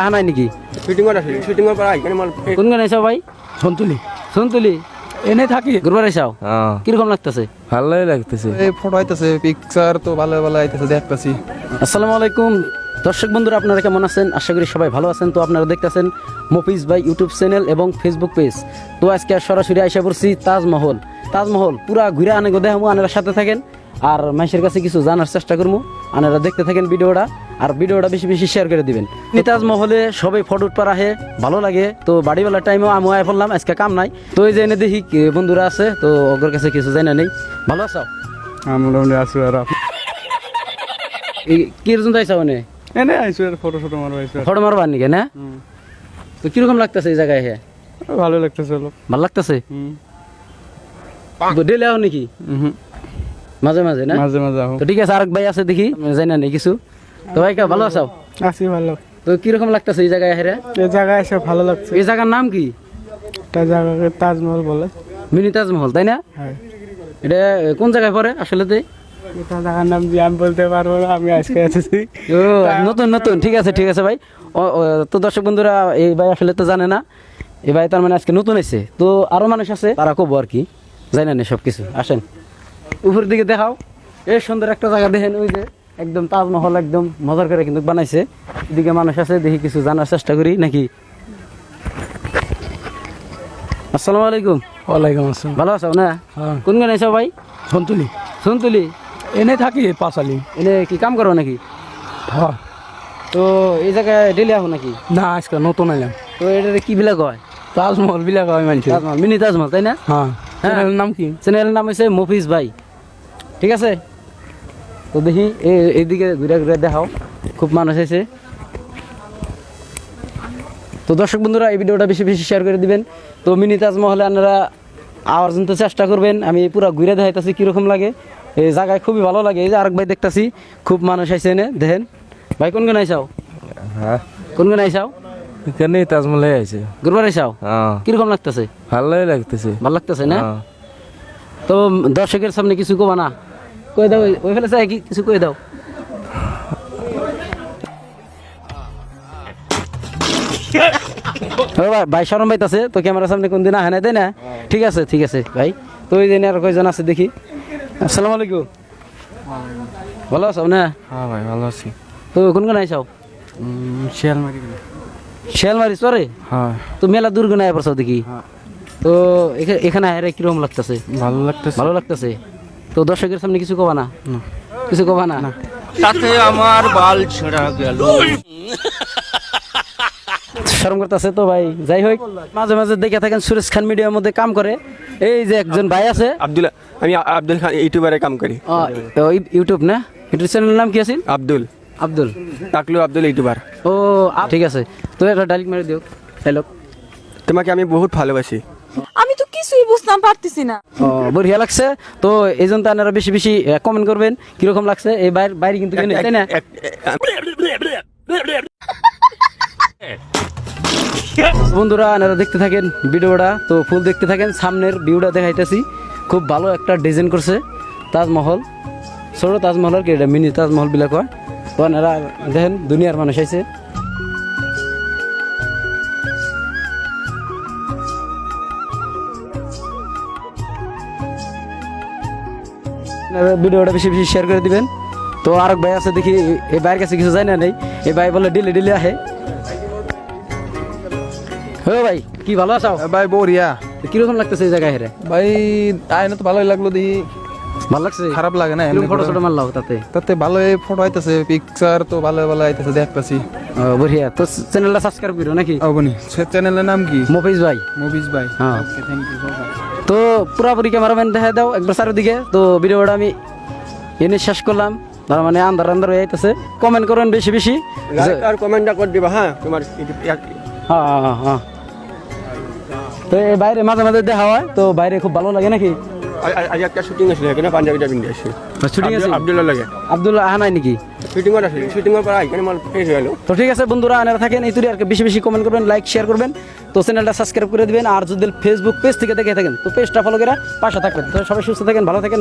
আহা নাই নাকি শুটিংৰ পৰা আহি কোন গান আইসাও ভাই সন্তুলি এনে থাকি ঘুরবার আইসাও কিরকম লাগতেছে? ভালোই লাগতেছে। এই ফটো আইতেছে, পিকচার তো ভালো ভালো আইতেছে, দেখতেছি। আসসালামু আলাইকুম দর্শক বন্ধুরা, আপনারা কেমন আছেন? আশা করি সবাই ভালো আছেন। তো আপনারা দেখতেছেন মফিজ ভাই ইউটিউব চ্যানেল এবং ফেসবুক পেজ। তো আজকে সরাসরি আইসা পড়ছি তাজমহল পুরা ঘুরে আনে গো দেখাবো, আনারা সাথে থাকেন আর মানুষের কাছে কিছু জানার চেষ্টা করবো। আনারা দেখতে থাকেন ভিডিওটা, আর ভিডিওটা বেশি বেশি শেয়ার করে দিবেন। তাজমহলে সবাই ফটো উঠবার আহে, ভালো লাগে। তো বাড়িওয়ালার টাইমেও আমি আয় পড়লাম, আজকে কাম নাই। তো এই যে এনে দেখি বন্ধুরা আছে, তো ওদের কাছে কিছু জানা নেই। ভালো আছো? আমরা আছি আর কি রকম চাইছো মানে এনে আইছো আর ফটো মারবা আইছো। ফটো মারবার নাকি না? তো কিরকম লাগতেছে এই জায়গায়? হ্যাঁ ভালো লাগতেছে, ভালো লাগতেছে। ডেলি আও নাকি? মাঝে মাঝে না? মাঝে মাঝে আও। তো ঠিক আছে, আরেক ভাই আছে দেখি, জানি না কিছু। তো ভাই ভালো আছো? আছি ভালো। তো কিরকম লাগতেছে এই জায়গায়? হেরে এই জায়গায় এসে ভালো লাগছে। এই জায়গার নাম কি? এটা জায়গাকে তাজমহল বলে। মিনি তাজমহল, তাই না? হ্যাঁ। এটা কোন জায়গায় পড়ে আসলে? এটা জায়গার নাম যে আমি বলতে পারবো না, আমি আজকে এসেছি। ও নতুন ঠিক আছে ভাই। তো দর্শক বন্ধুরা, এই ভাই আসলে তো জানে না, এই ভাই তার মানে আজকে নতুন এসে। তো আরো মানুষ আছে, তারা কব আর কি, জানে না সবকিছু। আসেন উপরের দিকে দেখাও, এই সুন্দর একটা জায়গা দেখেন, ওই যে একদম তাজমহল একদম মজার করে কিন্তু বানাইছে। এদিকে মানুষ আছে, দেখি কিছু জানার চেষ্টা করি নাকি। আসসালামু আলাইকুম। ওয়ালাইকুম আসসালাম। ভালো আছো না? কোন গান আইসাও ভাই? সন্তুলি এনে থাকি পাঁচালি। এনে কি কাম করো নাকি? হ্যাঁ। তো এই জায়গায় ডেলি আহো নাকি? না, আজকে নতুন আইলাম। তো এটা কি বিলাক হয়? তাজমহল বিলাক হয় মানছি। তাজমহল, মিনি তাজমহল, তাই না? হ্যাঁ। চ্যানেলের নাম কি? চ্যানেলের নাম হচ্ছে মফিজ ভাই, ঠিক আছে? তো দেখি এইদিকে ঘুরে ঘুরে দেখাও, খুব মানুষ আছে। তো দর্শক বন্ধুরা, এই ভিডিওটা বেশি বেশি শেয়ার করে দিবেন। তো মিনি তাজমহলে আপনারা আওয়ার জন্য চেষ্টা করবেন। আমি পুরো ঘুরে দেখাইতেছি কীরকম লাগে এই জায়গায়, খুবই ভালো লাগে। এই যে আরেক ভাই দেখতেছি, খুব মানুষ আইসে এনে দেখেন। ভাই কোন গান আইসাও? হ্যাঁ, কোন গান আইসাও? এখানে তাজমহলে আছে। ঘুরবার আইসাও? হ্যাঁ। কিরকম লাগতেছে? ভালোই লাগতেছে। ভালো লাগতেছে না? তো দর্শকের সামনে কিছু কবা না? কয়ে দাও, ওই ফেলে চাই কিছু কয়ে দাও। ভাই শরম পাইতাছে তো, ক্যামেরার সামনে কোনদিন আহে না, তাই না? ঠিক আছে ভাই। তো ওই দিন আর কয়জন আছে দেখি। আসসালামু আলাইকুম। ভালো আছো না? হ্যাঁ ভাই, ভালো আছি। তো কোন কোন আইসাও? শিয়ালমারি চরে? হ্যাঁ। তো মেলা দূর গুণ আয় পড়ছো দেখি। তো এখানে আয় কিরকম লাগতেছে? ভালো লাগতেছে। তো দর্শকের সামনে কিছু কবা না? কিছু কবা না? তাতে আমার বাল ছেঁড়া গেল। শরম করতেছে তো ভাই। যাই হোক, মাঝে মাঝে দেখে থাকেন সুরেশ খান মিডিয়ার মধ্যে কাম করে। এই যে একজন ভাই আছে, আমি আব্দুল খান ইউটিউবারে কাম করি। ইউটিউব না? ইউটিউব চ্যানেলের নাম কি আছে? আব্দুল টাকলু আব্দুল ইউটিউবার। ও ঠিক আছে। তো একটা ডাইরেক্ট মেরে দিও। হ্যালো, তোমাকে আমি বহুত ভালোবাসি। আমি তো কিছুই বুঝতাম পারতেছি না। বঢ়িয়া লাগছে। তো এই জন্য আপনারা বেশি বেশি কমেন্ট করবেন কিরকম লাগছে। এই বাইরে কিন্তু তাই না? বন্ধুরা, আপনারা দেখতে থাকেন ভিডিওটা, তো ফুল দেখতে থাকেন। সামনের ভিউটা দেখাইতেছি, খুব ভালো একটা ডিজাইন করছে তাজমহল। ছোট তাজমহল আর কি, এটা মিনি তাজমহল বিলাক হয়। তো আপনারা দেখেন, দুনিয়ার মানুষ আইছে। ভিডিওটা বেশি বেশি শেয়ার করে দিবেন। তো আরেক ভাই আছে দেখি, এই ভাইয়ের কাছে কিছু যায় না নেই। এই ভাই বলে ডিলে আহে। হ্যাঁ ভাই, কি ভালো আছো? ভাই বড়িয়া। কিরকম লাগতেছে এই জায়গায়? হেরে ভাই আইনা তো ভালোই লাগলো, দেখি ভালো লাগছে, খারাপ লাগে না। ফটো ছোট মারলাও তাতে ভালো ফটো আইতেছে, পিকচার তো ভালো ভালো আইতেছে, দেখতেছি। বঢ়িয়া। তো চ্যানেলটা সাবস্ক্রাইব করো নাকি? অবনি। চ্যানেলের নাম কি? মফিজ ভাই। হ্যাঁ। তো পুরাপুরি ক্যামেরাম্যান দেখা দাও একবার চারিদিকে। তো ভিডিওটা আমি এনে শেষ করলাম, তার মানে আন্দার হয়ে যাইতেছে। কমেন্ট করেন বেশি বেশি, আর কমেন্টটা করে দিবা। হ্যাঁ, তোমার হ্যাঁ। তো এই বাইরে মাঝে মাঝে দেখা হয়, তো বাইরে খুব ভালো লাগে নাকি? আজ একটা শুটিং আছে, এখানে পাঞ্জাবিটা পিন্ধে আসছি। শুটিং আছে আব্দুল্লাহ লাগে। আব্দুল্লাহ আহা নাই নাকি? শুটিংয়ের পৰা এখানে মাল ফ্রেশ হয়ে গেল। তো ঠিক আছে বন্ধুরা, আপনারা থাকেন এই তুই আর বেশি বেশি কমেন্ট করবেন, লাইক শেয়ার করবেন। তো চ্যানেলটা সাবস্ক্রাইব করে দিবেন। আর যদি ফেসবুক পেজ থেকে দেখে থাকেন, তো পেজটা ফলো করে পাশে থাকবেন। তো সবাই সুস্থ থাকেন, ভালো থাকেন।